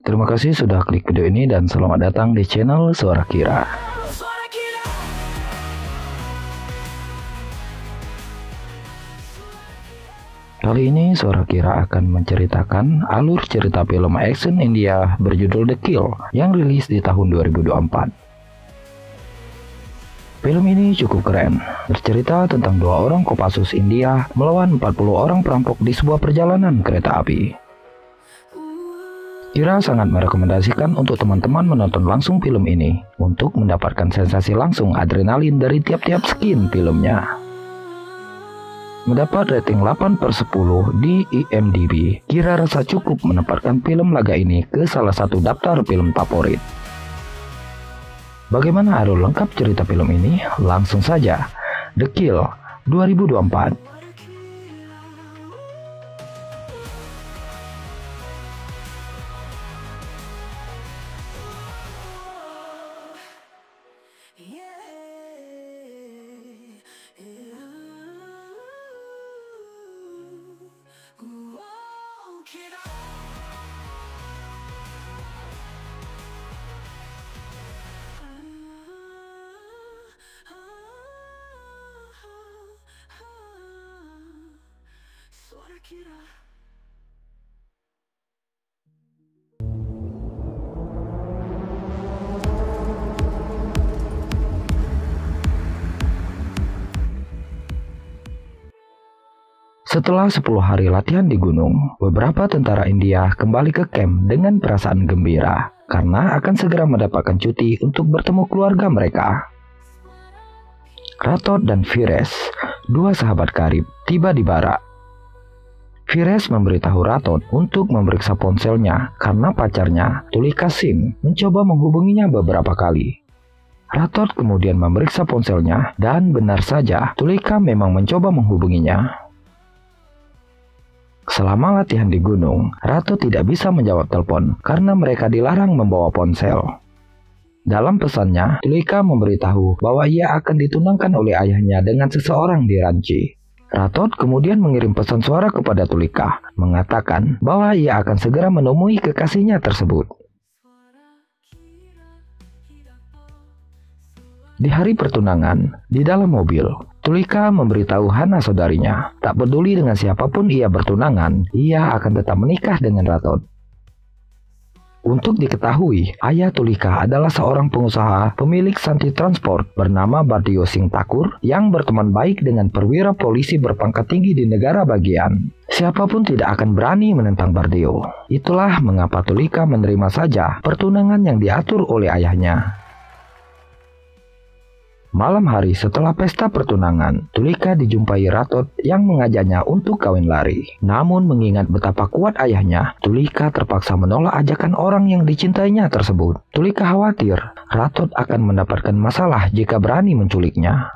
Terima kasih sudah klik video ini dan selamat datang di channel Suara Kira. Kali ini Suara Kira akan menceritakan alur cerita film action India berjudul The Kill yang rilis di tahun 2024. Film ini cukup keren, bercerita tentang 2 orang Kopassus India melawan 40 orang perampok di sebuah perjalanan kereta api. Kira sangat merekomendasikan untuk teman-teman menonton langsung film ini untuk mendapatkan sensasi langsung adrenalin dari tiap-tiap skin filmnya. Mendapat rating 8/10 di IMDb, Kira rasa cukup menempatkan film laga ini ke salah satu daftar film favorit. Bagaimana alur lengkap cerita film ini? Langsung saja, The Kill 2024. Setelah 10 hari latihan di gunung, beberapa tentara India kembali ke camp dengan perasaan gembira karena akan segera mendapatkan cuti untuk bertemu keluarga mereka. Rathod dan Vires, 2 sahabat karib, tiba di barak. Vires memberitahu Rathod untuk memeriksa ponselnya karena pacarnya, Tulika Singh, mencoba menghubunginya beberapa kali. Rathod kemudian memeriksa ponselnya dan benar saja Tulika memang mencoba menghubunginya. Selama latihan di gunung, Rathod tidak bisa menjawab telepon karena mereka dilarang membawa ponsel. Dalam pesannya, Tulika memberitahu bahwa ia akan ditunangkan oleh ayahnya dengan seseorang di ranci. Rathod kemudian mengirim pesan suara kepada Tulika, mengatakan bahwa ia akan segera menemui kekasihnya tersebut. Di hari pertunangan, di dalam mobil, Tulika memberitahu Hana saudarinya, tak peduli dengan siapapun ia bertunangan, ia akan tetap menikah dengan Rathod. Untuk diketahui, ayah Tulika adalah seorang pengusaha pemilik Santi Transport bernama Bardio Singh Thakur yang berteman baik dengan perwira polisi berpangkat tinggi di negara bagian. Siapapun tidak akan berani menentang Bardio. Itulah mengapa Tulika menerima saja pertunangan yang diatur oleh ayahnya. Malam hari setelah pesta pertunangan, Tulika dijumpai Rathod yang mengajaknya untuk kawin lari. Namun mengingat betapa kuat ayahnya, Tulika terpaksa menolak ajakan orang yang dicintainya tersebut. Tulika khawatir Rathod akan mendapatkan masalah jika berani menculiknya.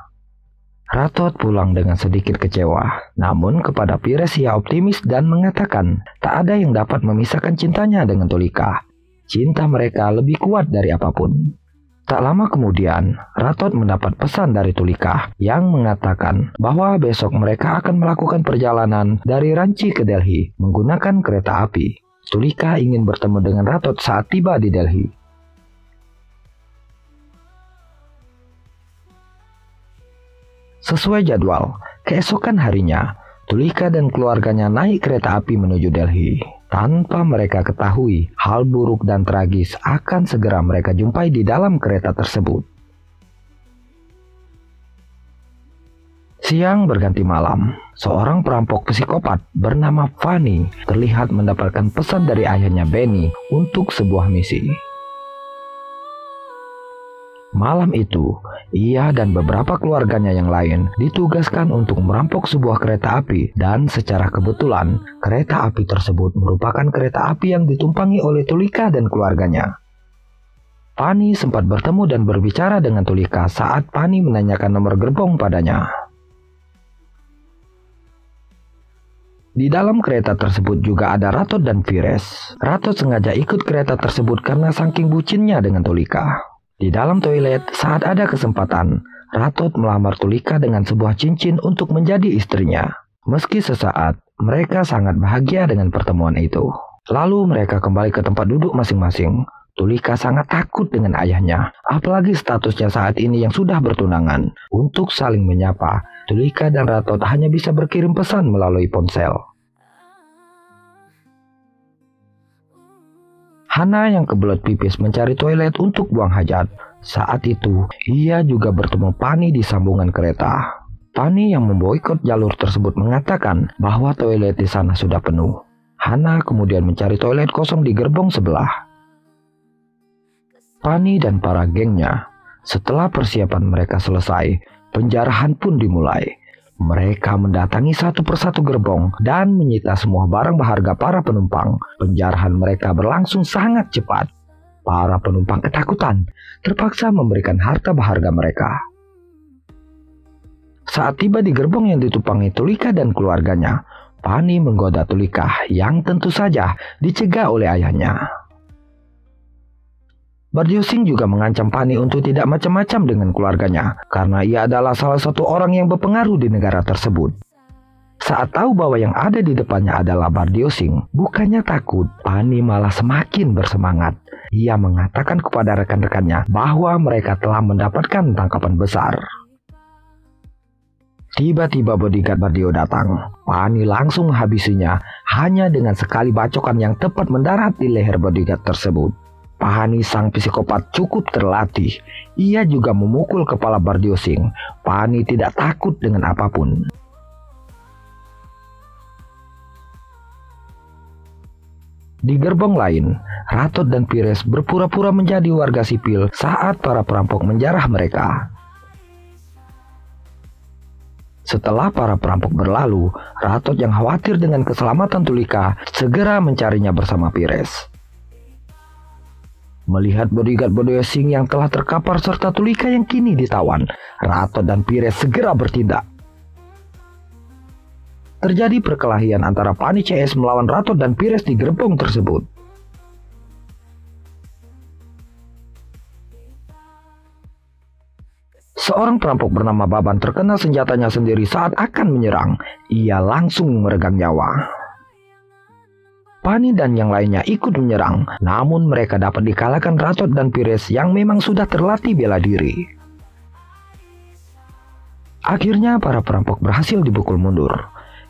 Rathod pulang dengan sedikit kecewa. Namun kepada Vires ia optimis dan mengatakan tak ada yang dapat memisahkan cintanya dengan Tulika. Cinta mereka lebih kuat dari apapun. Tak lama kemudian, Rathod mendapat pesan dari Tulika yang mengatakan bahwa besok mereka akan melakukan perjalanan dari Ranchi ke Delhi menggunakan kereta api. Tulika ingin bertemu dengan Rathod saat tiba di Delhi. Sesuai jadwal, keesokan harinya, Tulika dan keluarganya naik kereta api menuju Delhi. Tanpa mereka ketahui, hal buruk dan tragis akan segera mereka jumpai di dalam kereta tersebut. Siang berganti malam, seorang perampok psikopat bernama Fanny terlihat mendapatkan pesan dari ayahnya Benny untuk sebuah misi. Malam itu, ia dan beberapa keluarganya yang lain ditugaskan untuk merampok sebuah kereta api dan secara kebetulan, kereta api tersebut merupakan kereta api yang ditumpangi oleh Tulika dan keluarganya. Fanny sempat bertemu dan berbicara dengan Tulika saat Fanny menanyakan nomor gerbong padanya. Di dalam kereta tersebut juga ada Rathod dan Vires. Rathod sengaja ikut kereta tersebut karena saking bucinnya dengan Tulika. Di dalam toilet, saat ada kesempatan, Rathod melamar Tulika dengan sebuah cincin untuk menjadi istrinya. Meski sesaat, mereka sangat bahagia dengan pertemuan itu. Lalu mereka kembali ke tempat duduk masing-masing. Tulika sangat takut dengan ayahnya, apalagi statusnya saat ini yang sudah bertunangan. Untuk saling menyapa, Tulika dan Ratot hanya bisa berkirim pesan melalui ponsel. Hana yang kebelet pipis mencari toilet untuk buang hajat. Saat itu, ia juga bertemu Pani di sambungan kereta. Pani yang memboikot jalur tersebut mengatakan bahwa toilet di sana sudah penuh. Hana kemudian mencari toilet kosong di gerbong sebelah. Pani dan para gengnya, setelah persiapan mereka selesai, penjarahan pun dimulai. Mereka mendatangi satu persatu gerbong dan menyita semua barang berharga para penumpang. Penjarahan mereka berlangsung sangat cepat. Para penumpang ketakutan, terpaksa memberikan harta berharga mereka. Saat tiba di gerbong yang ditumpangi Tulika dan keluarganya, Pani menggoda Tulika yang tentu saja dicegah oleh ayahnya. Bardiosing juga mengancam Pani untuk tidak macam-macam dengan keluarganya karena ia adalah salah satu orang yang berpengaruh di negara tersebut. Saat tahu bahwa yang ada di depannya adalah Bardiosing, bukannya takut, Pani malah semakin bersemangat. Ia mengatakan kepada rekan-rekannya bahwa mereka telah mendapatkan tangkapan besar. Tiba-tiba bodyguard Bardio datang. Pani langsung menghabisinya hanya dengan sekali bacokan yang tepat mendarat di leher bodyguard tersebut. Pani sang psikopat cukup terlatih. Ia juga memukul kepala Bardiosing. Pani tidak takut dengan apapun. Di gerbong lain, Ratot dan Pires berpura-pura menjadi warga sipil saat para perampok menjarah mereka. Setelah para perampok berlalu, Ratot yang khawatir dengan keselamatan Tulika segera mencarinya bersama Pires. Melihat bodyguard Bardiosing yang telah terkapar serta Tulika yang kini ditawan, Ratot dan Pires segera bertindak. Terjadi perkelahian antara Pani CS melawan Ratot dan Pires di gerbong tersebut. Seorang perampok bernama Baban terkena senjatanya sendiri saat akan menyerang. Ia langsung meregang nyawa. Pani dan yang lainnya ikut menyerang, namun mereka dapat dikalahkan Ratot dan Pires yang memang sudah terlatih bela diri. Akhirnya para perampok berhasil dipukul mundur.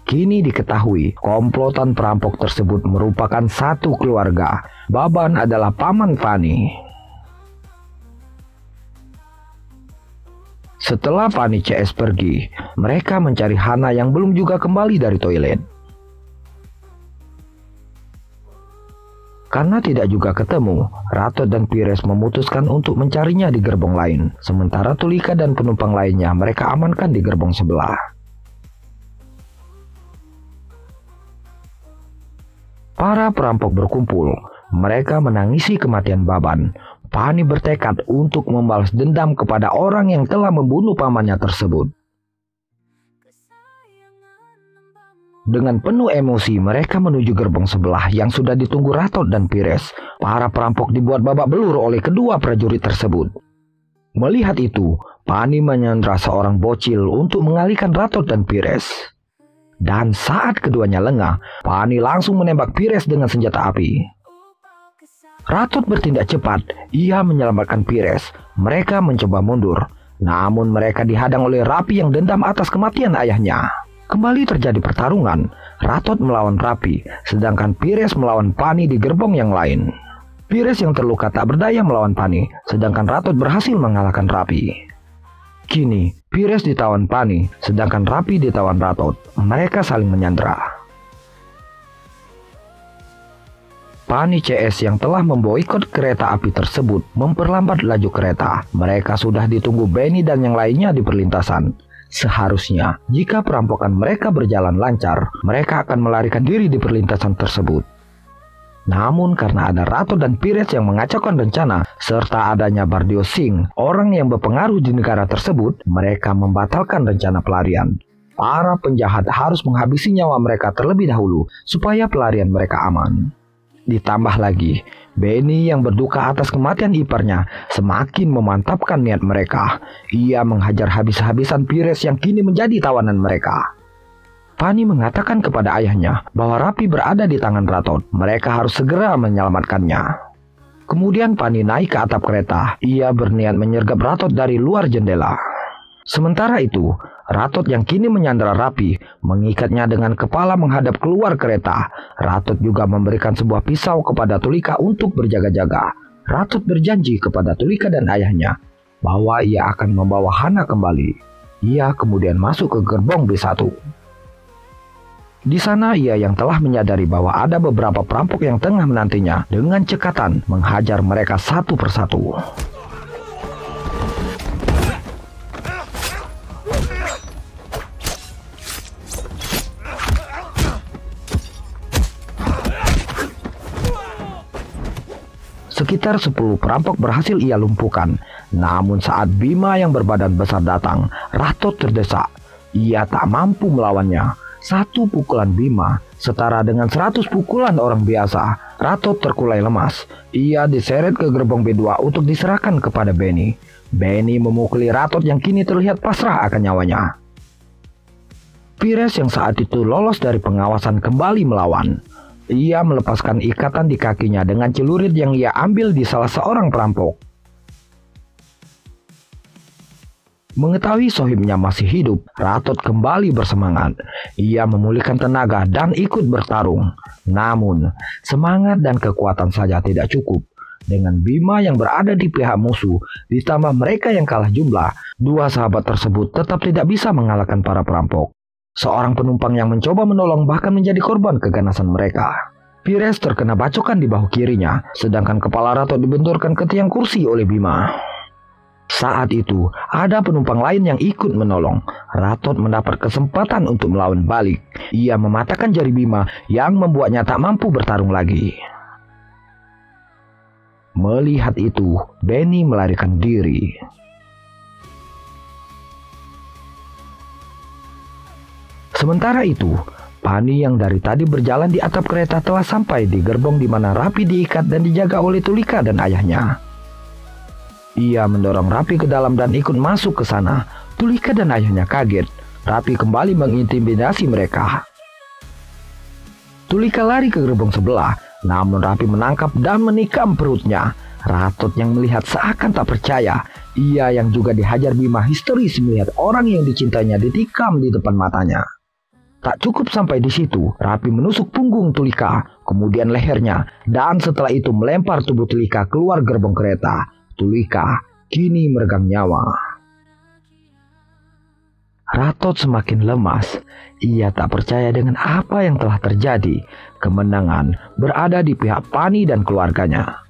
Kini diketahui komplotan perampok tersebut merupakan satu keluarga. Baban adalah paman Pani. Setelah Pani CS pergi, mereka mencari Hana yang belum juga kembali dari toilet. Karena tidak juga ketemu, Ratot dan Pires memutuskan untuk mencarinya di gerbong lain. Sementara Tulika dan penumpang lainnya mereka amankan di gerbong sebelah. Para perampok berkumpul. Mereka menangisi kematian Baban. Pani bertekad untuk membalas dendam kepada orang yang telah membunuh pamannya tersebut. Dengan penuh emosi, mereka menuju gerbong sebelah yang sudah ditunggu Ratot dan Pires. Para perampok dibuat babak belur oleh kedua prajurit tersebut. Melihat itu, Pani menyandra seorang bocil untuk mengalihkan Ratot dan Pires. Dan saat keduanya lengah, Pani langsung menembak Pires dengan senjata api. Ratot bertindak cepat, ia menyelamatkan Pires. Mereka mencoba mundur, namun mereka dihadang oleh Rapi yang dendam atas kematian ayahnya. Kembali terjadi pertarungan, Ratot melawan Rapi, sedangkan Pires melawan Pani di gerbong yang lain. Pires yang terluka tak berdaya melawan Pani, sedangkan Ratot berhasil mengalahkan Rapi. Kini, Pires ditawan Pani, sedangkan Rapi ditawan Ratot. Mereka saling menyandra. Pani CS yang telah memboikot kereta api tersebut memperlambat laju kereta. Mereka sudah ditunggu Benny dan yang lainnya di perlintasan. Seharusnya, jika perampokan mereka berjalan lancar, mereka akan melarikan diri di perlintasan tersebut. Namun karena ada Ratot dan Pires yang mengacaukan rencana, serta adanya Bardiosing, orang yang berpengaruh di negara tersebut, mereka membatalkan rencana pelarian. Para penjahat harus menghabisi nyawa mereka terlebih dahulu, supaya pelarian mereka aman. Ditambah lagi, Benny yang berduka atas kematian iparnya semakin memantapkan niat mereka. Ia menghajar habis-habisan Pires yang kini menjadi tawanan mereka. Pani mengatakan kepada ayahnya bahwa Rapi berada di tangan Ratot. Mereka harus segera menyelamatkannya. Kemudian Pani naik ke atap kereta. Ia berniat menyergap Ratot dari luar jendela. Sementara itu, Ratot yang kini menyandera Rapi mengikatnya dengan kepala menghadap keluar kereta. Ratot juga memberikan sebuah pisau kepada Tulika untuk berjaga-jaga. Ratot berjanji kepada Tulika dan ayahnya bahwa ia akan membawa Hana kembali. Ia kemudian masuk ke gerbong B1. Di sana ia yang telah menyadari bahwa ada beberapa perampok yang tengah menantinya dengan cekatan menghajar mereka satu persatu. Sekitar 10 perampok berhasil ia lumpuhkan. Namun saat Bima yang berbadan besar datang, Ratot terdesak. Ia tak mampu melawannya. Satu pukulan Bima setara dengan 100 pukulan orang biasa. Ratot terkulai lemas. Ia diseret ke gerbong B2 untuk diserahkan kepada Benny. Benny memukuli Ratot yang kini terlihat pasrah akan nyawanya. Pires yang saat itu lolos dari pengawasan kembali melawan. Ia melepaskan ikatan di kakinya dengan celurit yang ia ambil di salah seorang perampok. Mengetahui sohibnya masih hidup, Ratot kembali bersemangat. Ia memulihkan tenaga dan ikut bertarung. Namun, semangat dan kekuatan saja tidak cukup. Dengan Bima yang berada di pihak musuh, ditambah mereka yang kalah jumlah, dua sahabat tersebut tetap tidak bisa mengalahkan para perampok. Seorang penumpang yang mencoba menolong bahkan menjadi korban keganasan mereka. Pires terkena bacokan di bahu kirinya, sedangkan kepala Ratot dibenturkan ke tiang kursi oleh Bima. Saat itu, ada penumpang lain yang ikut menolong. Ratot mendapat kesempatan untuk melawan balik. Ia mematahkan jari Bima yang membuatnya tak mampu bertarung lagi. Melihat itu, Benny melarikan diri. Sementara itu, Pani yang dari tadi berjalan di atap kereta telah sampai di gerbong di mana Rapi diikat dan dijaga oleh Tulika dan ayahnya. Ia mendorong Rapi ke dalam dan ikut masuk ke sana. Tulika dan ayahnya kaget. Rapi kembali mengintimidasi mereka. Tulika lari ke gerbong sebelah, namun Rapi menangkap dan menikam perutnya. Ratot yang melihat seakan tak percaya. Ia yang juga dihajar Bima histeris melihat orang yang dicintainya ditikam di depan matanya. Tak cukup sampai di situ, Rapi menusuk punggung Tulika, kemudian lehernya, dan setelah itu melempar tubuh Tulika keluar gerbong kereta. Tulika kini meregang nyawa. Ratot semakin lemas. Ia tak percaya dengan apa yang telah terjadi. Kemenangan berada di pihak Pani dan keluarganya.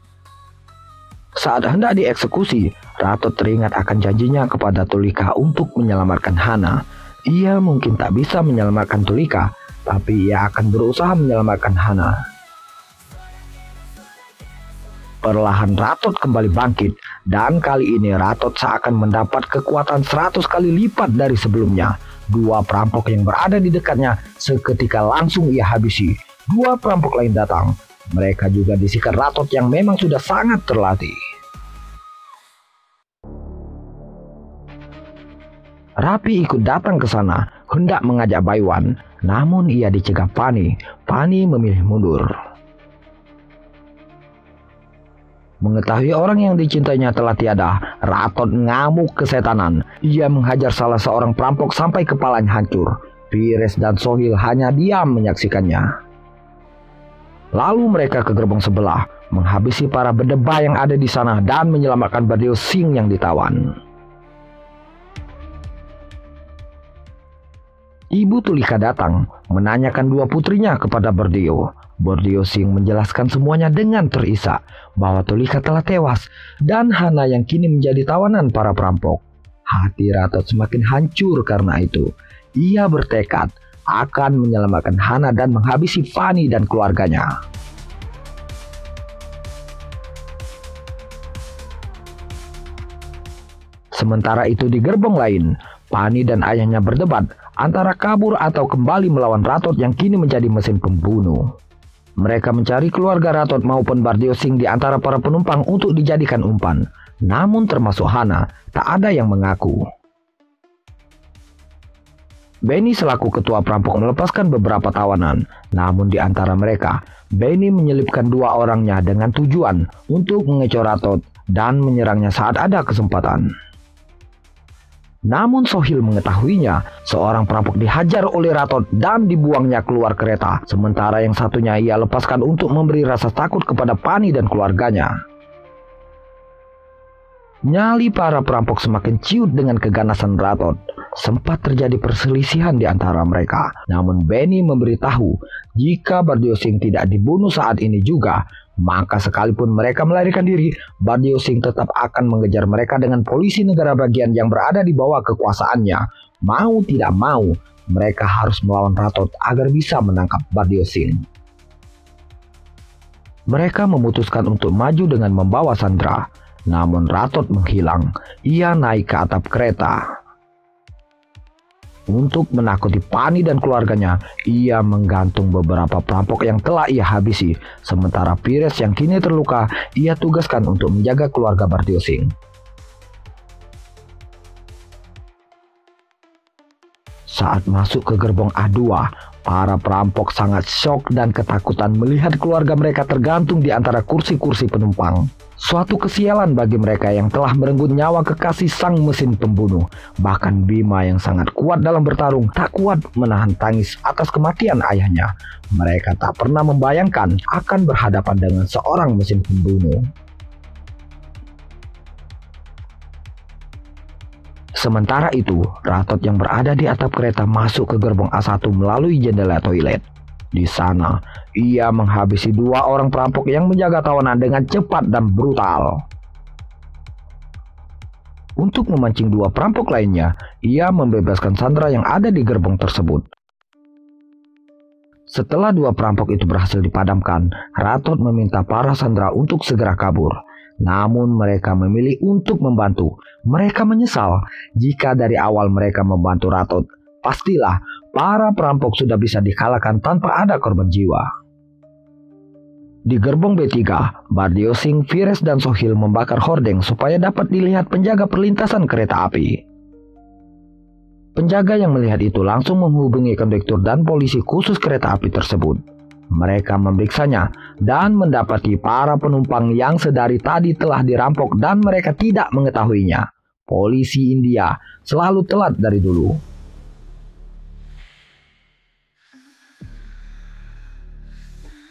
Saat hendak dieksekusi, Ratot teringat akan janjinya kepada Tulika untuk menyelamatkan Hana. Ia mungkin tak bisa menyelamatkan Tulika, tapi ia akan berusaha menyelamatkan Hana. Perlahan Ratot kembali bangkit, dan kali ini Ratot seakan mendapat kekuatan 100 kali lipat dari sebelumnya. Dua perampok yang berada di dekatnya seketika langsung ia habisi. Dua perampok lain datang. Mereka juga disikat Ratot yang memang sudah sangat terlatih. Rapi ikut datang ke sana, hendak mengajak Baiwan, namun ia dicegah Pani. Pani memilih mundur. Mengetahui orang yang dicintainya telah tiada, Ratot ngamuk kesetanan. Ia menghajar salah seorang perampok sampai kepalanya hancur. Pires dan Sohil hanya diam menyaksikannya. Lalu mereka ke gerbong sebelah, menghabisi para berdebah yang ada di sana dan menyelamatkan Bardeo Singh yang ditawan. Ibu Tulika datang, menanyakan dua putrinya kepada Bardeo. Bardeo Singh menjelaskan semuanya dengan terisak bahwa Tulika telah tewas dan Hana yang kini menjadi tawanan para perampok. Hati Ratot semakin hancur karena itu. Ia bertekad akan menyelamatkan Hana dan menghabisi Fani dan keluarganya. Sementara itu di gerbong lain, Pani dan ayahnya berdebat antara kabur atau kembali melawan Ratot yang kini menjadi mesin pembunuh. Mereka mencari keluarga Ratot maupun Bardeo Singh di antara para penumpang untuk dijadikan umpan. Namun termasuk Hana, tak ada yang mengaku. Benny selaku ketua perampok melepaskan beberapa tawanan. Namun di antara mereka, Benny menyelipkan 2 orangnya dengan tujuan untuk mengecoh Ratot dan menyerangnya saat ada kesempatan. Namun Sohil mengetahuinya, seorang perampok dihajar oleh Ratot dan dibuangnya keluar kereta. Sementara yang satunya ia lepaskan untuk memberi rasa takut kepada Pani dan keluarganya. Nyali para perampok semakin ciut dengan keganasan Ratot. Sempat terjadi perselisihan di antara mereka. Namun Benny memberitahu jika Bardio Singh tidak dibunuh saat ini juga, maka sekalipun mereka melarikan diri, Bardio Singh tetap akan mengejar mereka dengan polisi negara bagian yang berada di bawah kekuasaannya. Mau tidak mau, mereka harus melawan Ratot agar bisa menangkap Bardio Singh. Mereka memutuskan untuk maju dengan membawa Sandra. Namun Ratot menghilang. Ia naik ke atap kereta. Untuk menakuti Pani dan keluarganya, ia menggantung beberapa perampok yang telah ia habisi. Sementara Pires yang kini terluka, ia tugaskan untuk menjaga keluarga Bardio Singh. Saat masuk ke gerbong A2, para perampok sangat syok dan ketakutan melihat keluarga mereka tergantung di antara kursi-kursi penumpang. Suatu kesialan bagi mereka yang telah merenggut nyawa kekasih sang mesin pembunuh. Bahkan Bima yang sangat kuat dalam bertarung tak kuat menahan tangis atas kematian ayahnya. Mereka tak pernah membayangkan akan berhadapan dengan seorang mesin pembunuh. Sementara itu, Ratot yang berada di atap kereta masuk ke gerbong A1 melalui jendela toilet. Di sana, ia menghabisi 2 orang perampok yang menjaga tawanan dengan cepat dan brutal. Untuk memancing 2 perampok lainnya, ia membebaskan Sandra yang ada di gerbong tersebut. Setelah 2 perampok itu berhasil dipadamkan, Ratot meminta para Sandra untuk segera kabur. Namun mereka memilih untuk membantu. Mereka menyesal jika dari awal mereka membantu Ratot. Pastilah para perampok sudah bisa dikalahkan tanpa ada korban jiwa. Di gerbong B3, Bardio Singh, Pires dan Sohil membakar hordeng supaya dapat dilihat penjaga perlintasan kereta api. Penjaga yang melihat itu langsung menghubungi kondektur dan polisi khusus kereta api tersebut. Mereka memeriksanya dan mendapati para penumpang yang sedari tadi telah dirampok dan mereka tidak mengetahuinya. Polisi India selalu telat dari dulu.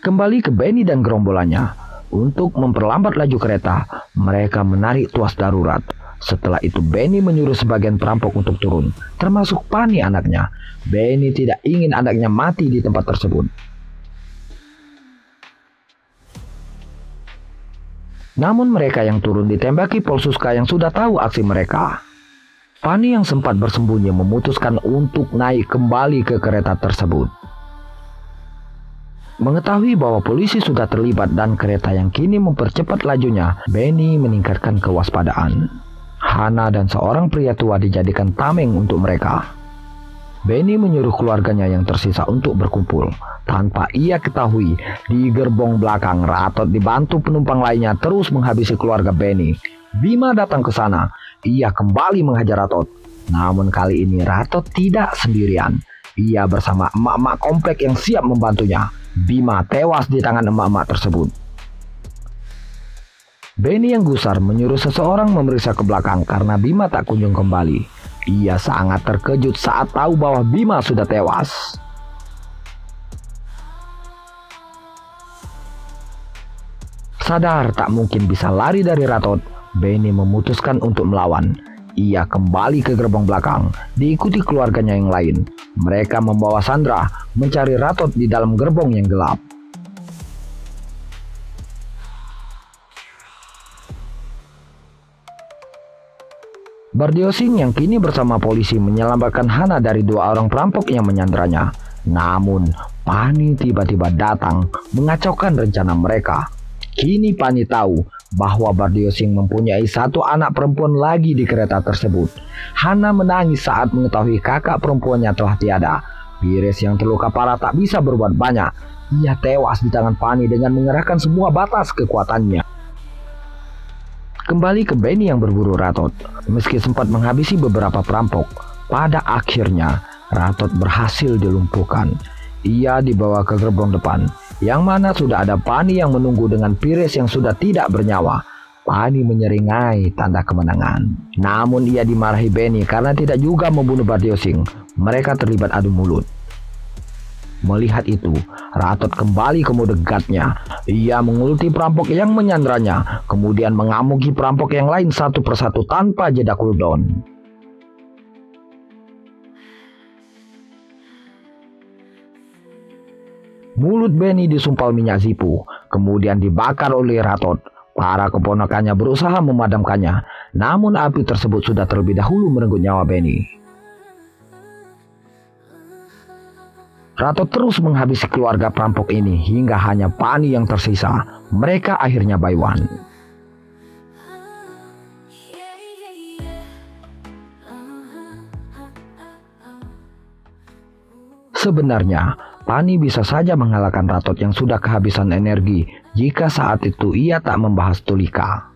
Kembali ke Benny dan gerombolannya. Untuk memperlambat laju kereta, mereka menarik tuas darurat. Setelah itu Benny menyuruh sebagian perampok untuk turun, termasuk Pani anaknya. Benny tidak ingin anaknya mati di tempat tersebut. Namun mereka yang turun ditembaki Polsuska yang sudah tahu aksi mereka. Pani yang sempat bersembunyi memutuskan untuk naik kembali ke kereta tersebut. Mengetahui bahwa polisi sudah terlibat dan kereta yang kini mempercepat lajunya, Benny meningkatkan kewaspadaan. Hana dan seorang pria tua dijadikan tameng untuk mereka. Benny menyuruh keluarganya yang tersisa untuk berkumpul. Tanpa ia ketahui, di gerbong belakang Ratot dibantu penumpang lainnya terus menghabisi keluarga Benny. Bima datang ke sana. Ia kembali menghajar Ratot. Namun kali ini Ratot tidak sendirian. Ia bersama emak-emak komplek yang siap membantunya. Bima tewas di tangan emak-emak tersebut. Benny yang gusar menyuruh seseorang memeriksa ke belakang karena Bima tak kunjung kembali. Ia sangat terkejut saat tahu bahwa Bima sudah tewas. Sadar tak mungkin bisa lari dari Ratot, Benny memutuskan untuk melawan. Ia kembali ke gerbong belakang, diikuti keluarganya yang lain. Mereka membawa Sandra mencari Ratot di dalam gerbong yang gelap. Bardio Singh yang kini bersama polisi menyelamatkan Hana dari 2 orang perampok yang menyandranya. Namun, Pani tiba-tiba datang mengacaukan rencana mereka. Kini Pani tahu bahwa Bardio Singh mempunyai 1 anak perempuan lagi di kereta tersebut. Hana menangis saat mengetahui kakak perempuannya telah tiada. Pires yang terluka parah tak bisa berbuat banyak. Ia tewas di tangan Pani dengan mengerahkan semua batas kekuatannya. Kembali ke Benny yang berburu Ratot. Meski sempat menghabisi beberapa perampok, pada akhirnya Ratot berhasil dilumpuhkan. Ia dibawa ke gerbong depan, yang mana sudah ada Pani yang menunggu dengan Pires yang sudah tidak bernyawa. Pani menyeringai tanda kemenangan. Namun ia dimarahi Benny karena tidak juga membunuh Bardiosing. Mereka terlibat adu mulut. Melihat itu, Ratot kembali ke mode guard-nya. Ia mengulti perampok yang menyandranya, kemudian mengamuki perampok yang lain satu persatu tanpa jeda cooldown. Mulut Benny disumpal minyak Zippo, kemudian dibakar oleh Ratot. Para keponakannya berusaha memadamkannya, namun api tersebut sudah terlebih dahulu merenggut nyawa Benny. Ratot terus menghabisi keluarga perampok ini hingga hanya Pani yang tersisa. Mereka akhirnya buy one. Sebenarnya, Pani bisa saja mengalahkan Ratot yang sudah kehabisan energi jika saat itu ia tak membahas Tulika.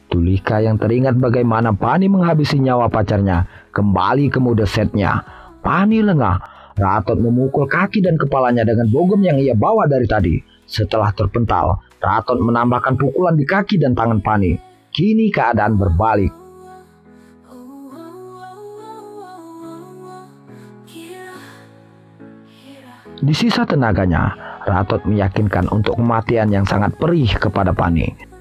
Tulika yang teringat bagaimana Pani menghabisi nyawa pacarnya kembali ke mode setnya. Pani lengah. Ratot memukul kaki dan kepalanya dengan bogem yang ia bawa dari tadi. Setelah terpental, Ratot menambahkan pukulan di kaki dan tangan Pani. Kini keadaan berbalik. Di sisa tenaganya, Ratot meyakinkan untuk kematian yang sangat perih kepada Pani.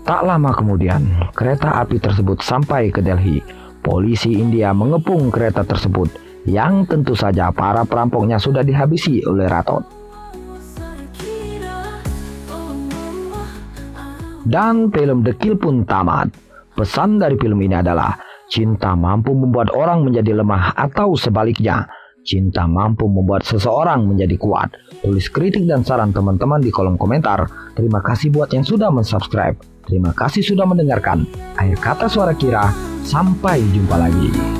Tak lama kemudian, kereta api tersebut sampai ke Delhi. Polisi India mengepung kereta tersebut, yang tentu saja para perampoknya sudah dihabisi oleh Ratot. Dan film The Kill pun tamat. Pesan dari film ini adalah, cinta mampu membuat orang menjadi lemah atau sebaliknya. Cinta mampu membuat seseorang menjadi kuat. Tulis kritik dan saran teman-teman di kolom komentar. Terima kasih buat yang sudah mensubscribe. Terima kasih sudah mendengarkan. Akhir kata Suara Kira, sampai jumpa lagi.